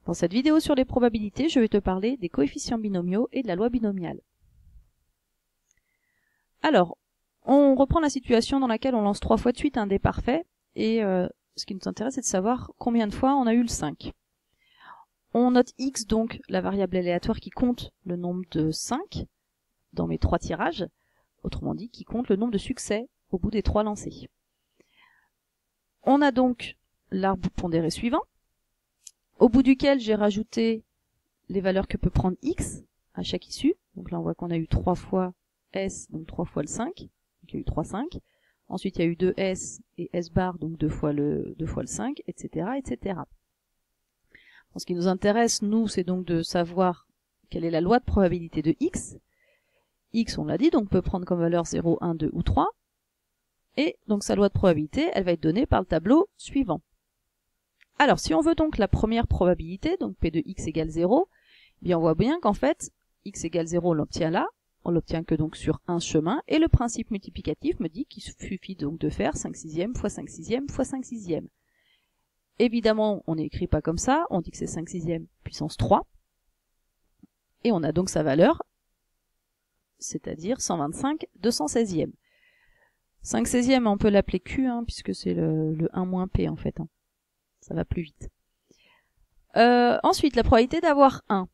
Dans cette vidéo sur les probabilités, je vais te parler des coefficients binomiaux et de la loi binomiale. Alors, on reprend la situation dans laquelle on lance 3 fois de suite un dé parfait, et ce qui nous intéresse, c'est de savoir combien de fois on a eu le 5. On note x, donc la variable aléatoire qui compte le nombre de 5 dans mes 3 tirages, autrement dit, qui compte le nombre de succès au bout des 3 lancés. On a donc l'arbre pondéré suivant, au bout duquel j'ai rajouté les valeurs que peut prendre x à chaque issue. Donc là, on voit qu'on a eu 3 fois s, donc 3 fois le 5. Donc il y a eu 3, 5. Ensuite, il y a eu 2s et s bar, donc 2 fois le 5, etc., etc. Bon, ce qui nous intéresse, nous, c'est donc de savoir quelle est la loi de probabilité de x. X, on l'a dit, donc peut prendre comme valeur 0, 1, 2 ou 3. Et donc sa loi de probabilité, elle va être donnée par le tableau suivant. Alors, si on veut donc la première probabilité, donc P de x égale 0, eh bien on voit bien qu'en fait, x égale 0, on l'obtient là, on l'obtient que donc sur un chemin, et le principe multiplicatif me dit qu'il suffit donc de faire 5 sixièmes fois 5 sixièmes fois 5 sixièmes. Évidemment, on n'écrit pas comme ça, on dit que c'est 5 sixièmes puissance 3, et on a donc sa valeur, c'est-à-dire 125 216e. 5 16e, on peut l'appeler Q, puisque c'est le 1 moins P en fait. Ça va plus vite. Ensuite, la probabilité d'avoir 1.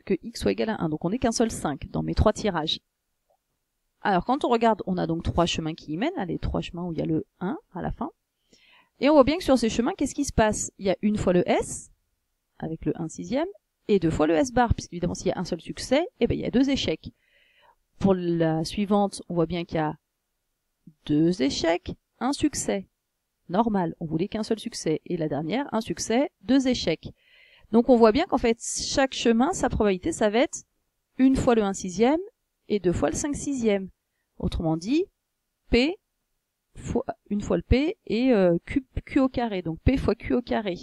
Que x soit égal à 1. Donc on n'est qu'un seul 5 dans mes 3 tirages. Alors quand on regarde, on a donc 3 chemins qui y mènent. Les 3 chemins où il y a le 1 à la fin. Et on voit bien que sur ces chemins, qu'est-ce qui se passe? Il y a une fois le s, avec le 1 sixième, et 2 fois le s bar, puisqu'évidemment s'il y a un seul succès, eh ben, il y a 2 échecs. Pour la suivante, on voit bien qu'il y a 2 échecs, 1 succès. Normal, on voulait qu'un seul succès. Et la dernière, un succès, 2 échecs. Donc on voit bien qu'en fait, chaque chemin, sa probabilité, ça va être une fois le 1 sixième et 2 fois le 5 sixième. Autrement dit, P fois, une fois le P et Q au carré. Donc P fois Q au carré.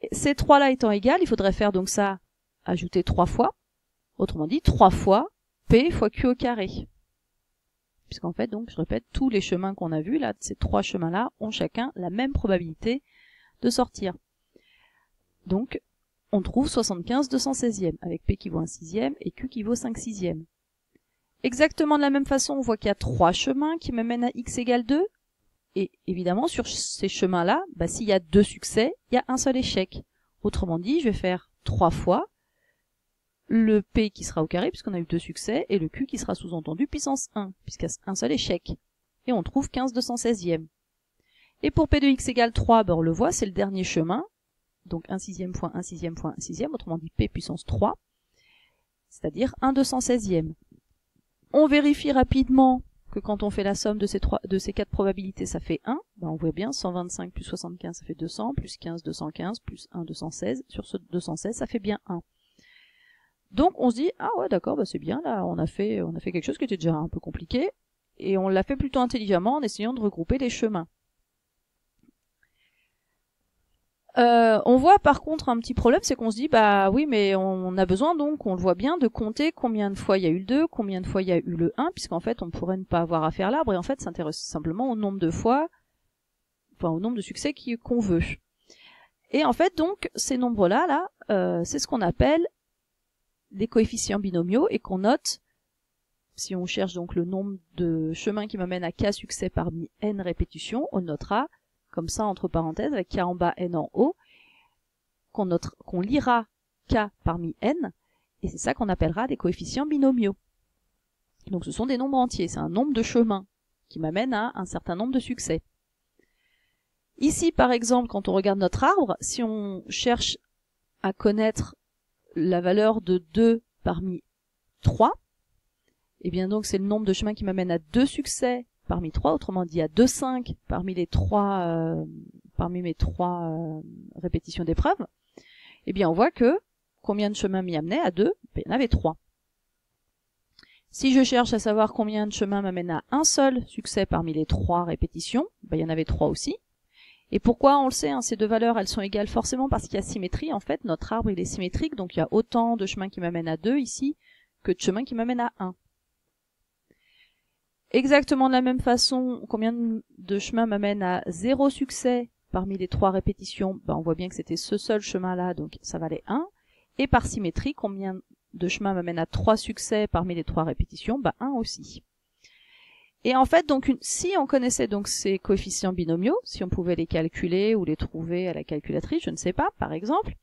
Et ces 3-là étant égales, il faudrait faire donc ça, ajouter 3 fois. Autrement dit, 3 fois P fois Q au carré. Puisqu'en fait, donc, je répète, tous les chemins qu'on a vus, là, ces 3 chemins-là, ont chacun la même probabilité de sortir. Donc, on trouve 75 216e, avec P qui vaut 1 sixième et Q qui vaut 5 sixièmes. Exactement de la même façon, on voit qu'il y a 3 chemins qui me mènent à x égale 2. Et évidemment, sur ces chemins-là, s'il y a 2 succès, il y a un seul échec. Autrement dit, je vais faire 3 fois le P qui sera au carré, puisqu'on a eu 2 succès, et le Q qui sera sous-entendu puissance 1, puisqu'il y a un seul échec. Et on trouve 15 216e. Et pour P de x égale 3, on le voit, c'est le dernier chemin. Donc 1 sixième fois 1 sixième fois 1 sixième, autrement dit P puissance 3, c'est-à-dire 1 216e. On vérifie rapidement que quand on fait la somme de ces 4 probabilités, ça fait 1. On voit bien, 125 plus 75, ça fait 200, plus 15, 215, plus 1, 216. Sur ce 216, ça fait bien 1. Donc on se dit, ah ouais d'accord, c'est bien, là on a fait quelque chose qui était déjà un peu compliqué, et on l'a fait plutôt intelligemment en essayant de regrouper les chemins. On voit par contre un petit problème, c'est qu'on se dit, oui, mais on a besoin donc, on le voit bien, de compter combien de fois il y a eu le 2, combien de fois il y a eu le 1, puisqu'en fait on pourrait ne pas avoir à faire l'arbre, et en fait s'intéresse simplement au nombre de fois, enfin au nombre de succès qu'on veut. Et en fait donc, ces nombres-là, c'est ce qu'on appelle des coefficients binomiaux, et qu'on note, si on cherche donc le nombre de chemins qui m'amènent à k succès parmi n répétitions, on notera comme ça entre parenthèses, avec k en bas, n en haut, qu'on lira k parmi n, et c'est ça qu'on appellera des coefficients binomiaux. Donc ce sont des nombres entiers, c'est un nombre de chemins qui m'amène à un certain nombre de succès. Ici, par exemple, quand on regarde notre arbre, si on cherche à connaître la valeur de 2 parmi 3, et bien donc c'est le nombre de chemins qui m'amène à 2 succès parmi 3, autrement dit à 2, 5 parmi les 3, parmi mes 3 répétitions d'épreuves, eh bien on voit que combien de chemins m'y amenaient à 2, il y en avait 3. Si je cherche à savoir combien de chemins m'amènent à un seul succès parmi les 3 répétitions, il y en avait 3 aussi. Et pourquoi on le sait, ces deux valeurs elles sont égales forcément parce qu'il y a symétrie, en fait notre arbre il est symétrique, donc il y a autant de chemins qui m'amènent à 2 ici que de chemins qui m'amènent à 1. Exactement de la même façon, combien de chemins m'amènent à 0 succès parmi les 3 répétitions, on voit bien que c'était ce seul chemin-là, donc ça valait 1. Et par symétrie, combien de chemins m'amène à 3 succès parmi les 3 répétitions? 1 aussi. Et en fait, donc, si on connaissait donc ces coefficients binomiaux, si on pouvait les calculer ou les trouver à la calculatrice, je ne sais pas, par exemple,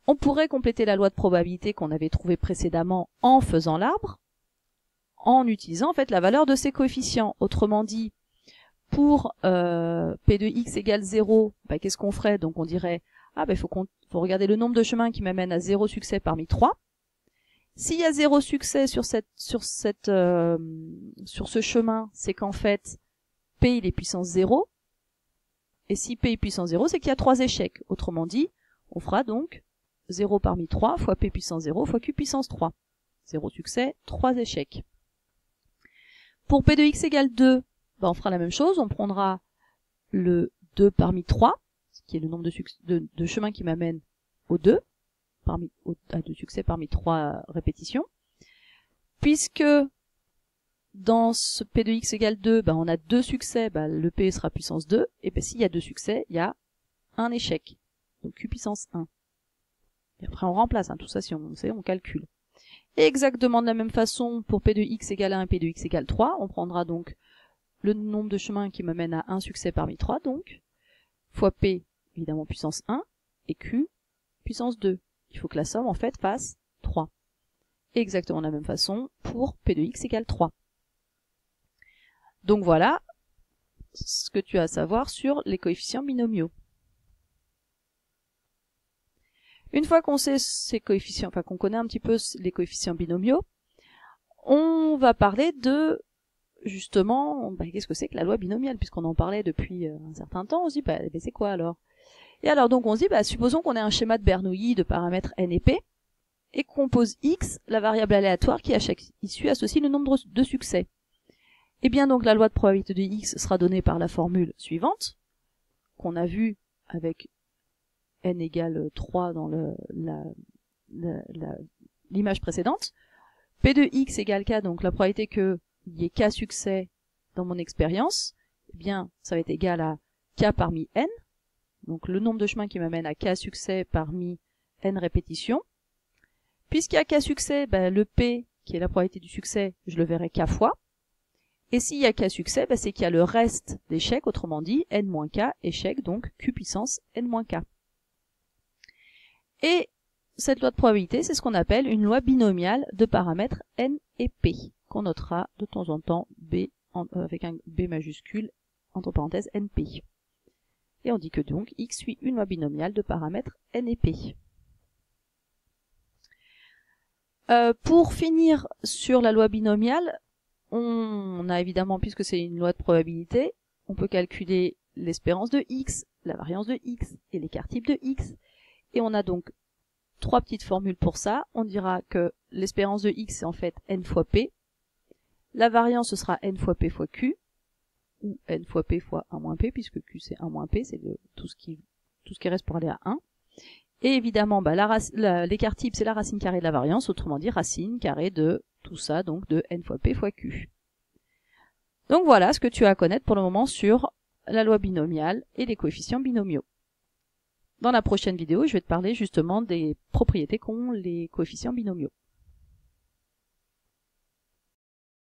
on pourrait compléter la loi de probabilité qu'on avait trouvée précédemment en faisant l'arbre, en utilisant en fait la valeur de ces coefficients. Autrement dit, pour P de x égale 0, qu'est-ce qu'on ferait? Donc on dirait, faut regarder le nombre de chemins qui m'amène à 0 succès parmi 3. S'il y a 0 succès sur ce chemin, c'est qu'en fait, P il est puissance 0. Et si P est puissance 0, c'est qu'il y a 3 échecs. Autrement dit, on fera donc 0 parmi 3 fois P puissance 0 fois Q puissance 3. 0 succès, 3 échecs. Pour P de x égale 2, on fera la même chose. On prendra le 2 parmi 3, qui est le nombre de chemins qui m'amène au 2. À 2 succès parmi 3 répétitions. Puisque dans ce P de x égale 2, on a 2 succès, le P sera puissance 2, et s'il y a 2 succès, il y a un échec. Donc Q puissance 1. Et après on remplace, tout ça si on sait, on calcule. Et exactement de la même façon, pour P de x égale 1 et P de x égale 3, on prendra donc le nombre de chemins qui m'amène à 1 succès parmi 3, donc, fois P, évidemment puissance 1, et Q, puissance 2. Il faut que la somme, en fait, fasse 3. Et exactement de la même façon pour P de x égale 3. Donc voilà ce que tu as à savoir sur les coefficients binomiaux. Une fois qu'on sait ces coefficients, qu'on connaît un petit peu les coefficients binomiaux, on va parler de, justement, qu'est-ce que c'est que la loi binomiale, puisqu'on en parlait depuis un certain temps. On se dit, c'est quoi alors? Et alors donc on se dit, supposons qu'on ait un schéma de Bernoulli de paramètres n et p, et qu'on pose x, la variable aléatoire qui à chaque issue associe le nombre de succès. Et bien donc la loi de probabilité de x sera donnée par la formule suivante, qu'on a vue avec n égale 3 dans l'image précédente. P de x égale k, donc la probabilité qu'il y ait k succès dans mon expérience, ça va être égal à k parmi n, donc le nombre de chemins qui m'amène à k succès parmi n répétitions. Puisqu'il y a k succès, le p, qui est la probabilité du succès, je le verrai k fois. Et s'il y a k succès, c'est qu'il y a le reste d'échecs, autrement dit, n-k échecs, donc q puissance n-k. Et cette loi de probabilité, c'est ce qu'on appelle une loi binomiale de paramètres n et p, qu'on notera de temps en temps b avec un b majuscule, entre parenthèses np. Et on dit que donc x suit une loi binomiale de paramètres n et p. Pour finir sur la loi binomiale, on a évidemment, puisque c'est une loi de probabilité, on peut calculer l'espérance de x, la variance de x et l'écart type de x. Et on a donc 3 petites formules pour ça. On dira que l'espérance de x c'est en fait n fois p. La variance ce sera n fois p fois q, ou n fois p fois 1 moins p, puisque q c'est 1 moins p, c'est tout ce qui reste pour aller à 1. Et évidemment, l'écart type c'est la racine carrée de la variance, autrement dit racine carrée de tout ça, donc de n fois p fois q. Donc voilà ce que tu as à connaître pour le moment sur la loi binomiale et les coefficients binomiaux. Dans la prochaine vidéo, je vais te parler justement des propriétés qu'ont les coefficients binomiaux.